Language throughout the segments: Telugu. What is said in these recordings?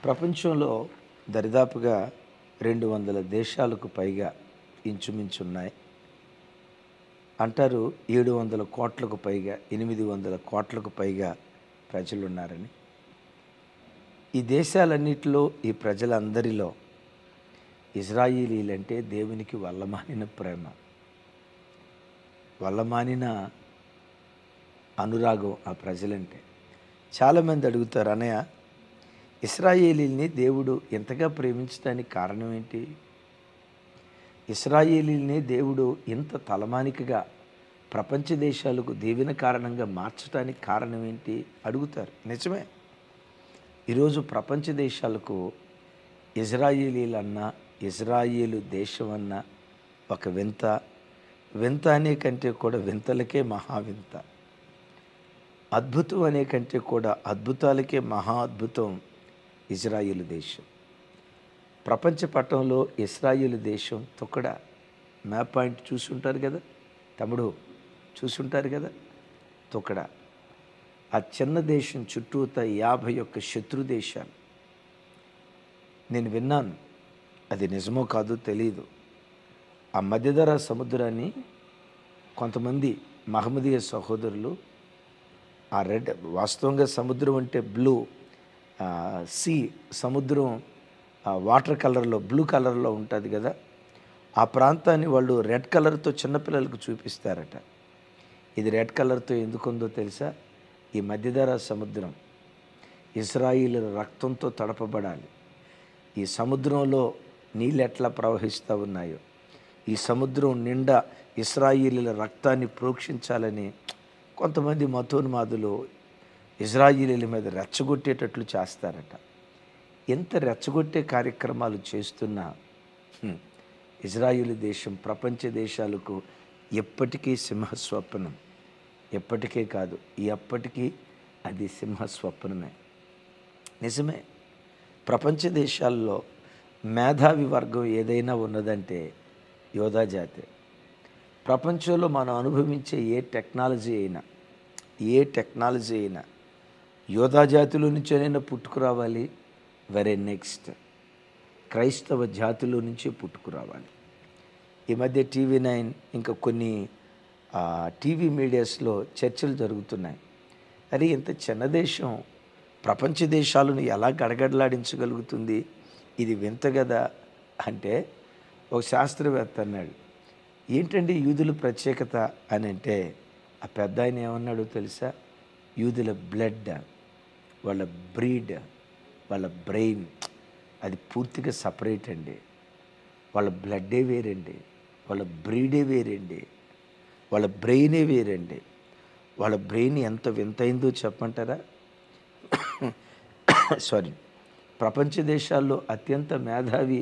ప్రపంచంలో దరిదాపుగా 200 దేశాలకు పైగా ఇంచుమించున్నాయి. అంటారు 700 కోట్లకు పైగా, 800 కోట్లకు పైగా ప్రజలున్నారని. ఈ దేశాలన్నిటిలో ఈ ప్రజలందరిలో ఇజ్రాయేలీలంటే దేవునికి వల్లమానిన ప్రేమ, వల్లమానిన అనురాగం ఆ ప్రజలంటే. చాలామంది అడుగుతారు, అన్నయ్య ఇశ్రాయేలీల్ని దేవుడు ఎంతగా ప్రేమించడానికి కారణం ఏంటి? ఇశ్రాయేలీల్ని దేవుడు ఇంత తలమానికగా ప్రపంచ దేశాలకు దీవెన కారణంగా మార్చడానికి కారణం ఏంటి అడుగుతారు. నిజమే, ఈరోజు ప్రపంచ దేశాలకు ఇజ్రాయేలీలన్నా, ఇజ్రాయేలు దేశం అన్న ఒక వింత. వింత అనే కంటే కూడా వింతలకే మహావింత. అద్భుతం అనే కంటే కూడా అద్భుతాలకే మహా అద్భుతం ఇజ్రాయేలు దేశం. ప్రపంచ పటంలో ఇజ్రాయేలు దేశం తొక్కడ మ్యాప్ పాయింట్ చూసుంటారు కదా తమ్ముడు, చూసుంటారు కదా తొక్కడ. ఆ చిన్న దేశం చుట్టూత 51 శత్రు దేశాలు. నేను విన్నాను, అది నిజమో కాదో తెలియదు. ఆ మధ్యధరా సముద్రాన్ని కొంతమంది మహమ్మదీయ సహోదరులు ఆ రెడ్, వాస్తవంగా సముద్రం అంటే బ్లూ సీ, సముద్రం వాటర్ కలర్లో బ్లూ కలర్లో ఉంటుంది కదా, ఆ ప్రాంతాన్ని వాళ్ళు రెడ్ కలర్తో చిన్నపిల్లలకు చూపిస్తారట. ఇది రెడ్ కలర్తో ఎందుకుందో తెలుసా? ఈ మధ్యధరా సముద్రం ఇశ్రాయేలు రక్తంతో తడపబడాలి. ఈ సముద్రంలో నీళ్ళు ఎట్లా ప్రవహిస్తూ ఉన్నాయో, ఈ సముద్రం నిండా ఇశ్రాయేలీల రక్తాన్ని ప్రోక్షించాలని కొంతమంది మతోన్మాదులు ఇజ్రాయేలీల మీద రెచ్చగొట్టేటట్లు చేస్తారట. ఎంత రెచ్చగొట్టే కార్యక్రమాలు చేస్తున్నా ఇజ్రాయేలు దేశం ప్రపంచ దేశాలకు ఎప్పటికీ సింహస్వప్నం. ఎప్పటికే కాదు, ఎప్పటికీ అది సింహస్వప్నమే. నిజమే, ప్రపంచ దేశాల్లో మేధావి వర్గం ఏదైనా ఉన్నదంటే యోధా జాతే. ప్రపంచంలో మనం అనుభవించే ఏ టెక్నాలజీ అయినా యోధా జాతిలో నుంచేనైనా పుట్టుకురావాలి. వెరీ నెక్స్ట్ క్రైస్తవ జాతిలో నుంచే పుట్టుకురావాలి. ఈ మధ్య TV9 ఇంకా కొన్ని టీవీ మీడియాస్లో చర్చలు జరుగుతున్నాయి. అరే, ఇంత చిన్న దేశం ప్రపంచ దేశాలను ఎలా గడగడలాడించగలుగుతుంది? ఇది వింత కదా అంటే ఒక శాస్త్రవేత్త అన్నాడు, ఏంటండి యూదుల ప్రత్యేకత అని అంటే, ఆ పెద్ద ఆయన ఏమన్నాడో తెలుసా? యూదుల బ్లడ్, వాళ్ళ బ్రీడ్, వాళ్ళ బ్రెయిన్ అది పూర్తిగా సపరేట్ అండి. వాళ్ళ బ్లడ్డే వేరండి, వాళ్ళ బ్రీడే వేరండి, వాళ్ళ బ్రెయినే వేరండి. వాళ్ళ బ్రెయిన్ ఎంత వింతైందో చెప్పమంటారా? సారీ, ప్రపంచ దేశాల్లో అత్యంత మేధావి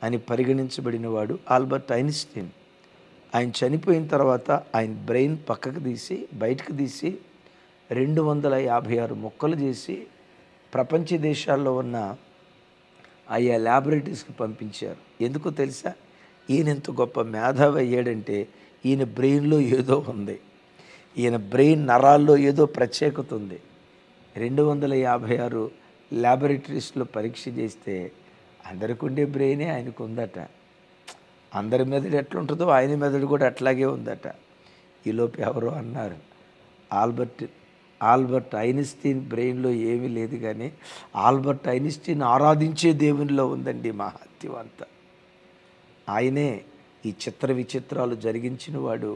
అని పరిగణించబడిన వాడు ఆల్బర్ట్ ఐన్స్టీన్. ఆయన చనిపోయిన తర్వాత ఆయన బ్రెయిన్ బయటకు తీసి 256 ముక్కలు చేసి ప్రపంచ దేశాల్లో ఉన్న ఆయా ల్యాబొరేటరీస్కి పంపించారు. ఎందుకో తెలుసా? ఈయన ఎంత గొప్ప మేధావి అయ్యాడంటే ఈయన బ్రెయిన్లో ఏదో ఉంది, ఈయన బ్రెయిన్ నరాల్లో ఏదో ప్రత్యేకత ఉంది. 256 ల్యాబొరేటరీస్లో పరీక్ష చేస్తే అందరికి ఉండే బ్రెయినే ఆయనకు ఉందట. అందరి మెదడు ఎట్లుంటుందో ఆయన మెదడు కూడా అట్లాగే ఉందట. ఈలోపు ఎవరో అన్నారు, ఆల్బర్ట్ ఐన్స్టీన్ బ్రెయిన్లో ఏమీ లేదు, కానీ ఆల్బర్ట్ ఐన్స్టీన్ ఆరాధించే దేవునిలో ఉందండి మహత్యం అంతా. ఆయనే ఈ చిత్ర విచిత్రాలు జరిగించిన వాడు.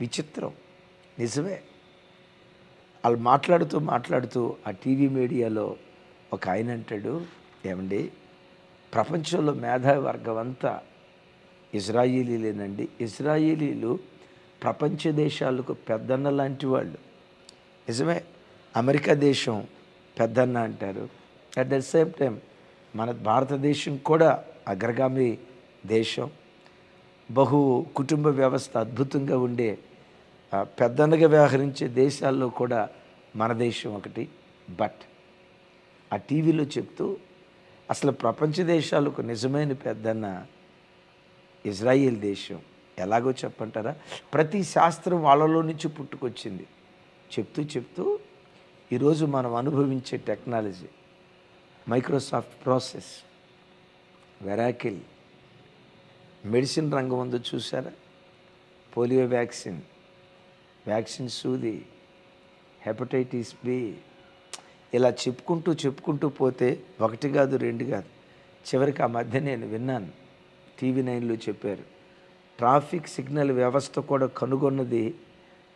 విచిత్రం, నిజమే. వాళ్ళు మాట్లాడుతూ ఆ టీవీ మీడియాలో ఒక ఆయన అంటాడు, ఏమండి ప్రపంచంలో మేధావి వర్గం అంతా ఇజ్రాయేలీలేనండి. ఇజ్రాయేలీలు ప్రపంచ దేశాలకు పెద్దన్న లాంటి వాళ్ళు. నిజమే, అమెరికా దేశం పెద్దన్న అంటారు. అట్ ద సేమ్ టైం మన భారతదేశం కూడా అగ్రగామి దేశం. బహు కుటుంబ వ్యవస్థ అద్భుతంగా ఉండే పెద్దన్నగా వ్యవహరించే దేశాల్లో కూడా మన దేశం ఒకటి. బట్ ఆ టీవీలో చెప్తూ అసలు ప్రపంచ దేశాలకు నిజమైన పెద్దన్న ఇజ్రాయేల్ దేశం. ఎలాగో చెప్పంటారా? ప్రతి శాస్త్రం వాళ్ళలో నుంచి పుట్టుకొచ్చింది. చెప్తూ ఈరోజు మనం అనుభవించే టెక్నాలజీ, మైక్రోసాఫ్ట్ ప్రాసెస్, వెరాకిల్, మెడిసిన్ రంగం ఉందో చూసారా, పోలియో వ్యాక్సిన్ సూది, హెపటైటిస్ బి, ఇలా చెప్పుకుంటూ పోతే ఒకటి కాదు రెండు కాదు. చివరికి ఆ మధ్య నేను విన్నాను, TV9లో చెప్పారు, ట్రాఫిక్ సిగ్నల్ వ్యవస్థ కూడా కనుగొన్నది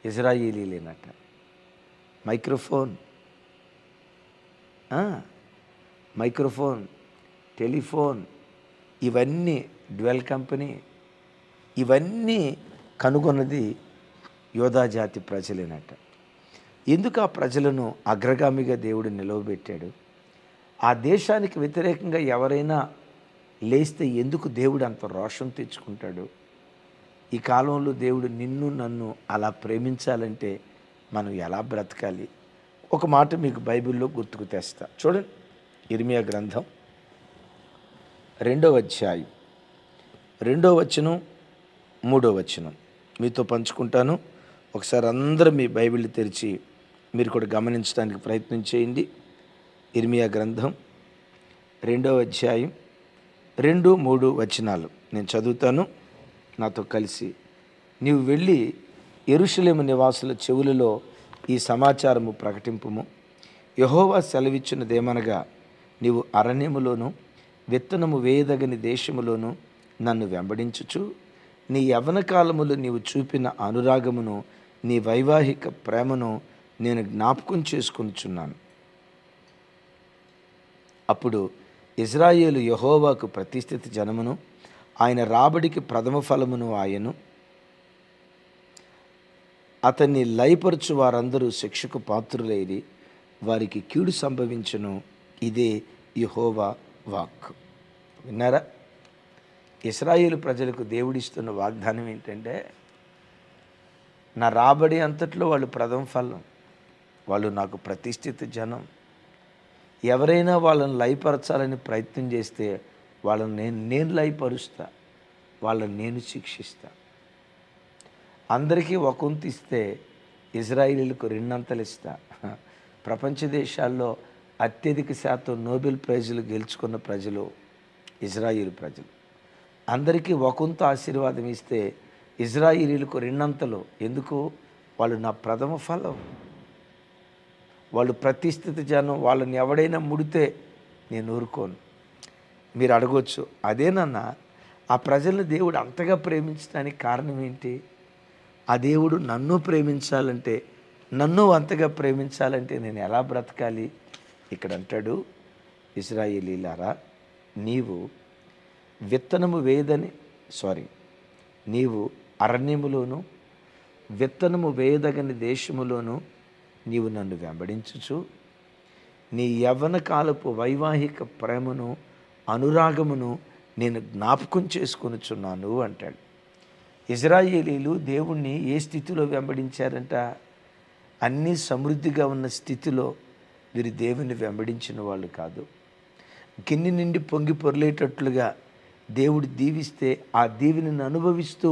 ఇజ్రాయేలీలేనట. మైక్రోఫోన్, టెలిఫోన్, ఇవన్నీ డ్వెల్ కంపెనీ, ఇవన్నీ కనుగొన్నది యోధా జాతి ప్రజలేనట. ఎందుకు ఆ ప్రజలను అగ్రగామిగా దేవుడు నిలవబెట్టాడు? ఆ దేశానికి వ్యతిరేకంగా ఎవరైనా లేస్తే ఎందుకు దేవుడు అంత రోషం తెచ్చుకుంటాడు? ఈ కాలంలో దేవుడు నిన్ను నన్ను అలా ప్రేమించాలంటే మనం ఎలా బ్రతకాలి? ఒక మాట మీకు బైబిల్లో గుర్తుకు తెస్తా. చూడండి, ఇర్మియా గ్రంథం 2వ అధ్యాయం 2వ వచనం 3వ వచనం మీతో పంచుకుంటాను. ఒకసారి అందరూ మీ బైబిల్ తెరిచి మీరు కూడా గమనించడానికి ప్రయత్నం చేయండి. ఇర్మియా గ్రంథం 2వ అధ్యాయం 2, 3 వచనాలు నేను చదువుతాను, నాతో కలిసి. నీవు వెళ్ళి యెరూషలేము నివాసుల చెవులలో ఈ సమాచారము ప్రకటింపుము. యెహోవా సెలవిచ్చినదేమనగా, నీవు అరణ్యములోను విత్తనము వేయదగని దేశములోను నన్ను వెంబడించుచు, నీ యవ్వన కాలములో నీవు చూపిన అనురాగమును, నీ వైవాహిక ప్రేమను నేను జ్ఞాపకం చేసుకొనుచున్నాను. అప్పుడు ఇజ్రాయేలు యెహోవాకు ప్రతిష్ఠిత జనమును, ఆయన రాబడికి ప్రథమ ఫలమును ఆయను. అతన్ని లయపరచు వారందరూ శిక్షకు పాత్రులైరి, వారికి కీడు సంభవించును. ఇదే యెహోవా వాక్కు. విన్నారా? ఇశ్రాయేలు ప్రజలకు దేవుడిస్తున్న వాగ్దానం ఏంటంటే, నా రాబడి అంతట్లో వాళ్ళు ప్రథమ ఫలం, వాళ్ళు నాకు ప్రతిష్ఠిత జనం. ఎవరైనా వాళ్ళని లయపరచాలని ప్రయత్నం చేస్తే వాళ్ళని నేను లయపరుస్తా, వాళ్ళని నేను శిక్షిస్తా. అందరికీ ఒక వంతు ఇస్తే ఇజ్రాయేలీలకు 2 అంతలు ఇస్తా. ప్రపంచ దేశాల్లో అత్యధిక శాతం నోబెల్ ప్రైజులు గెలుచుకున్న ప్రజలు ఇజ్రాయేలు ప్రజలు. అందరికీ ఒక వంతు ఆశీర్వాదం ఇస్తే ఇజ్రాయేలీలకు 2 అంతలు. ఎందుకు? వాళ్ళు నా ప్రథమ ఫలం, వాళ్ళు ప్రతిష్ఠిత జనం. వాళ్ళని ఎవడైనా ముడితే నేను ఊరుకోను. మీరు అడగొచ్చు, అదేనన్నా ఆ ప్రజలను దేవుడు అంతగా ప్రేమించడానికి కారణం ఏంటి? ఆ దేవుడు నన్ను ప్రేమించాలంటే, నన్ను అంతగా ప్రేమించాలంటే నేను ఎలా బ్రతకాలి? ఇక్కడ అంటాడు, ఇశ్రాయేలీలారా, నీవు విత్తనము వేయదని నీవు అరణ్యములోను విత్తనము వేయదగని దేశములోను నీవు నన్ను వెంబడించుచు, నీ యవ్వన కాలపు వైవాహిక ప్రేమను అనురాగమును నేను జ్ఞాపకం చేసుకొనుచున్నాను అంటాడు. ఇజ్రాయేలీలు దేవుణ్ణి ఏ స్థితిలో వెంబడించారంట? అన్నీ సమృద్ధిగా ఉన్న స్థితిలో వీరు దేవుని వెంబడించిన వాళ్ళు కాదు. గిన్నె నిండి పొంగి పొర్లేటట్లుగా దేవుడు దీవిస్తే ఆ దీవెనను అనుభవిస్తూ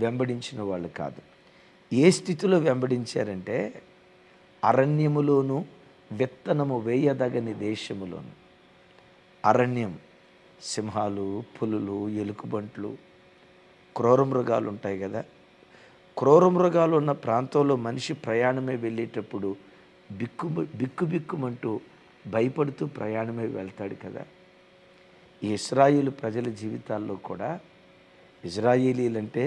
వెంబడించిన వాళ్ళు కాదు. ఏ స్థితిలో వెంబడించారంటే, అరణ్యములోను విత్తనము వేయదగని దేశములోను. అరణ్యం, సింహాలు, పులులు, ఎలుకబంట్లు, క్రూర మృగాలు ఉంటాయి కదా. క్రూర మృగాలు ఉన్న ప్రాంతంలో మనిషి ప్రయాణమే వెళ్ళేటప్పుడు బిక్కుమంటూ భయపడుతూ ప్రయాణమే వెళ్తాడు కదా. ఈ ఇశ్రాయేలు ప్రజల జీవితాల్లో కూడా ఇజ్రాయేలీలంటే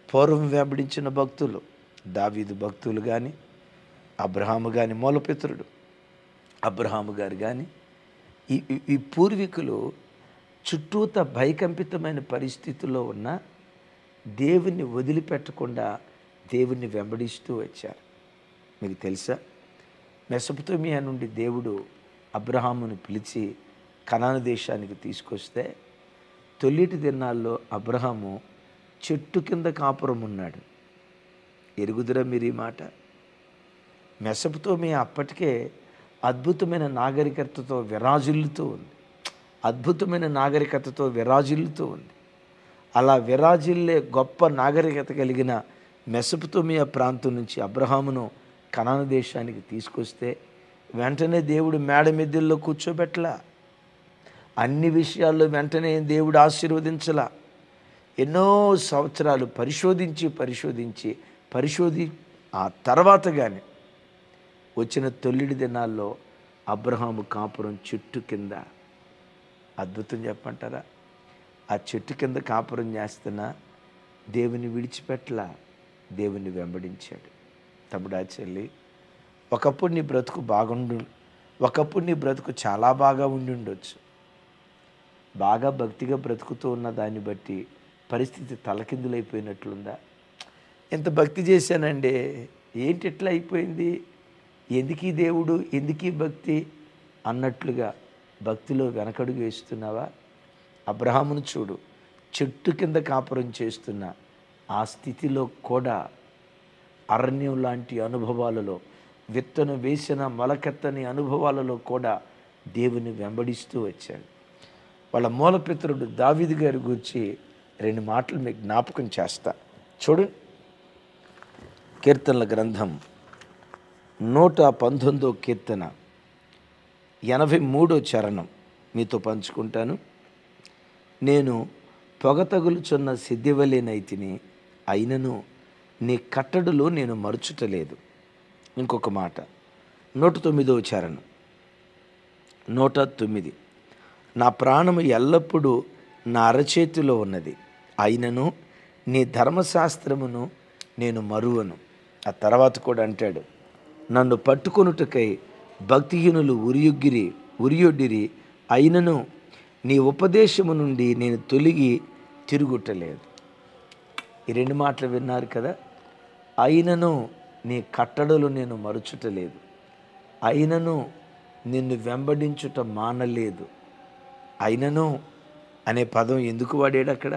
పూర్వం వెంబడించిన భక్తులు, దావీదు భక్తులు కానీ, అబ్రహాము కానీ, మూలపితరుడు అబ్రహాము గారు కానీ, ఈ పూర్వీకులు చుట్టూత భయకంపితమైన పరిస్థితుల్లో ఉన్న దేవుణ్ణి వదిలిపెట్టకుండా దేవుణ్ణి వెంబడిస్తూ వచ్చారు. మీకు తెలుసా, మెసొపొతేమియా నుండి దేవుడు అబ్రహామును పిలిచి కనాను దేశానికి తీసుకొస్తే తొలిటి దినాల్లో అబ్రహాము చెట్టు కింద కాపురం ఉన్నాడు. ఎరుగుదురా మీరు ఈ మాట? మెసొపొతేమియా అప్పటికే అద్భుతమైన నాగరికతతో విరాజిల్లుతూ ఉంది. అద్భుతమైన నాగరికతతో విరాజిల్లుతూ ఉంది. అలా విరాజిల్లే గొప్ప నాగరికత కలిగిన మెసొపొతేమియా ప్రాంతం నుంచి అబ్రహామును కనాను దేశానికి తీసుకొస్తే వెంటనే దేవుడు మేడ మిద్దెల్లో కూర్చోబెట్టలా. అన్ని విషయాల్లో వెంటనే దేవుడు ఆశీర్వదించలా. ఎన్నో సంవత్సరాలు పరిశోధి ఆ తర్వాత కానీ వచ్చిన తొలిడి దినాల్లో అబ్రహాము కాపురం చెట్టు కింద, అద్భుతం చెప్పంటారా, ఆ చెట్టు కింద కాపురం చేస్తున్నా దేవుని విడిచిపెట్టలా, దేవుని వెంబడించాడు. తమ్ముడా చెల్లి, ఒకప్పుడు నీ బ్రతుకు ఒకప్పుడు నీ బ్రతుకు చాలా బాగా ఉండి ఉండొచ్చు. బాగా భక్తిగా బ్రతుకుతూ ఉన్న దాన్ని బట్టి పరిస్థితి తలకిందులైపోయినట్లుందా? ఎంత భక్తి చేశానండి, ఏంటి ఎట్లా అయిపోయింది, ఎందుకీ దేవుడు, ఎందుకీ భక్తి అన్నట్లుగా భక్తిలో వెనకడుగు వేస్తున్నావా? అబ్రహామును చూడు, చెట్టు కింద కాపురం చేస్తున్న ఆ స్థితిలో కూడా అరణ్యం లాంటి అనుభవాలలో, విత్తనం వేసిన మొలకెత్తని అనుభవాలలో కూడా దేవుని వెంబడిస్తూ వచ్చాడు. వాళ్ళ మూలపితరుడు దావీదు గారి గురించి 2 మాటలు మీకు జ్ఞాపకం చేస్తా. చూడండి, కీర్తనల గ్రంథం 119వ కీర్తన 83వ చరణం మీతో పంచుకుంటాను. నేను పొగ తగులుచున్న సిద్ధివలేనైతిని, అయినను నీ కట్టడులు నేను మరుచుటలేదు. ఇంకొక మాట 109వ చరణం 109, నా ప్రాణము ఎల్లప్పుడూ నా అరచేతిలో ఉన్నది, అయినను నీ ధర్మశాస్త్రమును నేను మరువను. ఆ తర్వాత కూడా అంటాడు, నన్ను పట్టుకొనుటకై భక్తిహీనులు ఉరియొడ్డిరి, అయినను నీ ఉపదేశము నుండి నేను తొలగి తిరుగుటలేదు. ఈ 2 మాటలు విన్నారు కదా. అయినను నీ కట్టడలు నేను మరుచుటలేదు, అయినను నిన్ను వెంబడించుట మానలేదు. అయినను అనే పదం ఎందుకు వాడాడు అక్కడ?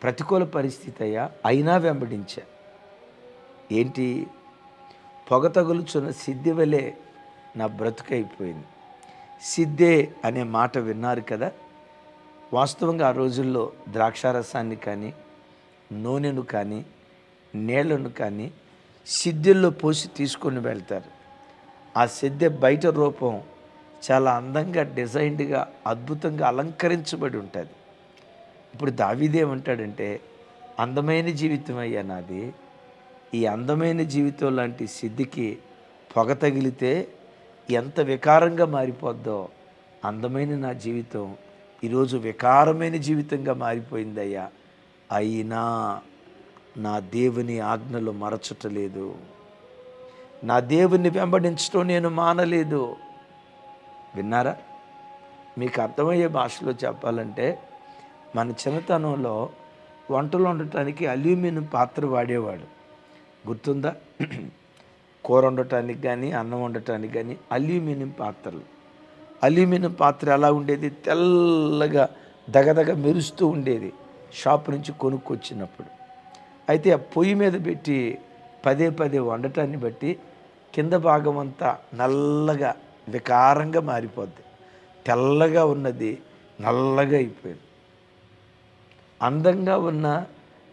ప్రతికూల పరిస్థితి అయ్యా, అయినా వెంబడించా. ఏంటి? పొగ తగులుచున్న సిద్ధి వలె నా బ్రతుకైపోయింది. సిద్ధే అనే మాట విన్నారు కదా. వాస్తవంగా ఆ రోజుల్లో ద్రాక్షారసాన్ని కానీ, నూనెను కానీ, నీళ్లను కానీ సిద్ధెల్లో పోసి తీసుకొని వెళ్తారు. ఆ సిద్ధె బయట రూపం చాలా అందంగా డిజైన్డ్గా అద్భుతంగా అలంకరించబడి ఉంటుంది. ఇప్పుడు దావీదేమంటాడంటే, అందమైన జీవితం అయ్యా నాది, ఈ అందమైన జీవితం లాంటి సిద్ధికి పొగ తగిలితే ఎంత వికారంగా మారిపోద్దో, అందమైన నా జీవితం ఈరోజు వికారమైన జీవితంగా మారిపోయిందయ్యా, అయినా నా దేవుని ఆజ్ఞలు మరచటలేదు, నా దేవుని వెంబడించడం నేను మానలేదు. విన్నారా? మీకు అర్థమయ్యే భాషలో చెప్పాలంటే, మన చిన్నతనంలో వంటలు వండటానికి అల్యూమినియం పాత్ర వాడేవాడు, గుర్తుందా? కూర వండటానికి కానీ, అన్నం వండటానికి కానీ అల్యూమినియం పాత్రలు. అల్యూమినియం పాత్ర ఎలా ఉండేది? తెల్లగా దగదగ మెరుస్తూ ఉండేది షాప్ నుంచి కొనుక్కొచ్చినప్పుడు. అయితే ఆ పొయ్యి మీద పెట్టి పదే వండటాన్ని బట్టి కింద భాగం అంతా నల్లగా వికారంగా మారిపోద్ది. తెల్లగా ఉన్నది నల్లగా అయిపోయింది. అందంగా ఉన్న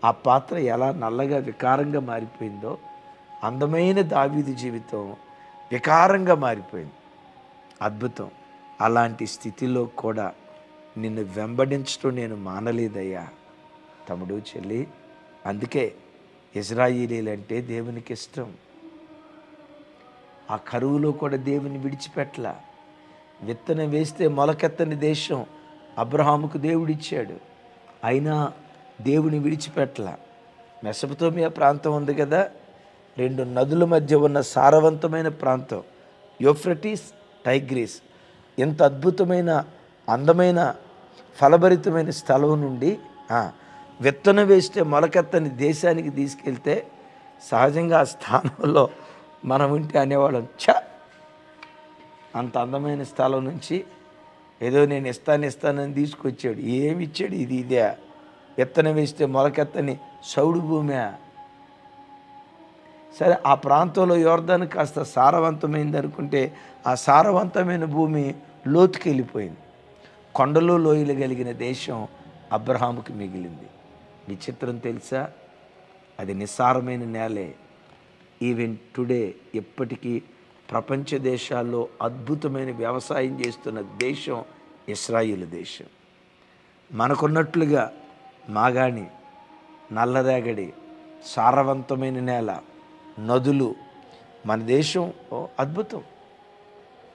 ఆ పాత్ర ఎలా నల్లగా వికారంగా మారిపోయిందో, అందమైన దావీదు జీవితం వికారంగా మారిపోయింది. అద్భుతం. అలాంటి స్థితిలో కూడా నిన్ను వెంబడించడం నేను మానలేదయ్యా. తమ్ముడు, చెల్లి, అందుకే ఇశ్రాయేలీలంటే దేవునికి ఇష్టం. ఆ కరువులో కూడా దేవుని విడిచిపెట్టలా. విత్తనం వేస్తే మొలకెత్తని దేశం అబ్రహాముకు దేవుడిచ్చాడు, అయినా దేవుని విడిచిపెట్టలా. మెసొపొతామియా ప్రాంతం ఉంది కదా, 2 నదుల మధ్య ఉన్న సారవంతమైన ప్రాంతం, యూఫ్రటీస్, టైగ్రీస్. ఎంత అద్భుతమైన అందమైన ఫలభరితమైన స్థలం నుండి విత్తనం వేస్తే మొలకెత్తని దేశానికి తీసుకెళ్తే, సహజంగా ఆ స్థానంలో మనం ఉంటే అనేవాళ్ళం, అంత అందమైన స్థలం నుంచి ఏదో నేను ఇస్తానని తీసుకొచ్చాడు. ఏమి ఇచ్చాడు? ఇదే విత్తనం వేస్తే మొలకెత్తని సౌడు భూమి. సరే, ఆ ప్రాంతంలో యోర్దాను కాస్త సారవంతమైంది అనుకుంటే, ఆ సారవంతమైన భూమి లోతుకి వెళ్ళిపోయింది. కొండలు లోయలు కలిగిన దేశం అబ్రహాముకి మిగిలింది. విచిత్రం తెలుసా? అది నిస్సారమైన నేలే. ఈవెన్ టుడే ఇప్పటికీ ప్రపంచ దేశాల్లో అద్భుతమైన వ్యవసాయం చేస్తున్న దేశం ఇశ్రాయేలు దేశం. మనకున్నట్లుగా మాగాణి, నల్లరేగడి, సారవంతమైన నేల, నదులు, మన దేశం అద్భుతం.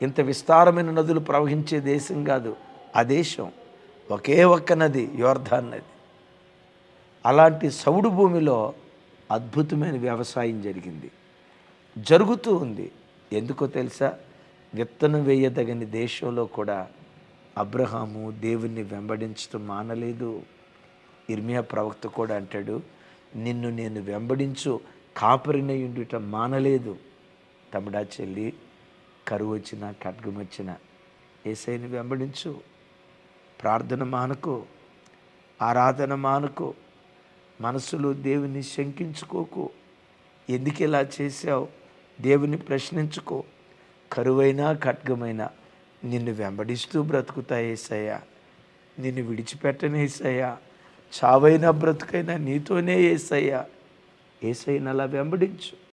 ఇంత విస్తారమైన నదులు ప్రవహించే దేశం కాదు ఆ దేశం. ఒకే ఒక్క నది, యోర్దాన్ నది. అలాంటి సౌడు భూమిలో అద్భుతమైన వ్యవసాయం జరుగుతూ ఉంది. ఎందుకో తెలుసా? విత్తనం వేయదగని దేశంలో కూడా అబ్రహాము దేవుణ్ణి వెంబడించడం మానలేదు. ఇర్మియా ప్రవక్త కూడా అంటాడు, నిన్ను నేను వెంబడించు కాపరినై ఉండుట మానలేదు. తమ్ముడా, చెల్లి, కరువు వచ్చినా ఖడ్గం వచ్చినా యేసయ్యని వెంబడించు. ప్రార్థన మానుకో, ఆరాధన మానుకో, మనసులో దేవుని శంకించుకోకు. ఎందుకు ఇలా చేశావు? దేవుని ప్రశ్నించుకో. కరువైనా ఖడ్గమైనా నిన్ను వెంబడిస్తూ బ్రతుకుతా యేసయ్యా, నిన్ను విడిచిపెట్టను యేసయ్యా, చావైనా బ్రతుకైనా నీతోనే యేసయ్యా. యేసయ్యను అలా వెంబడించు.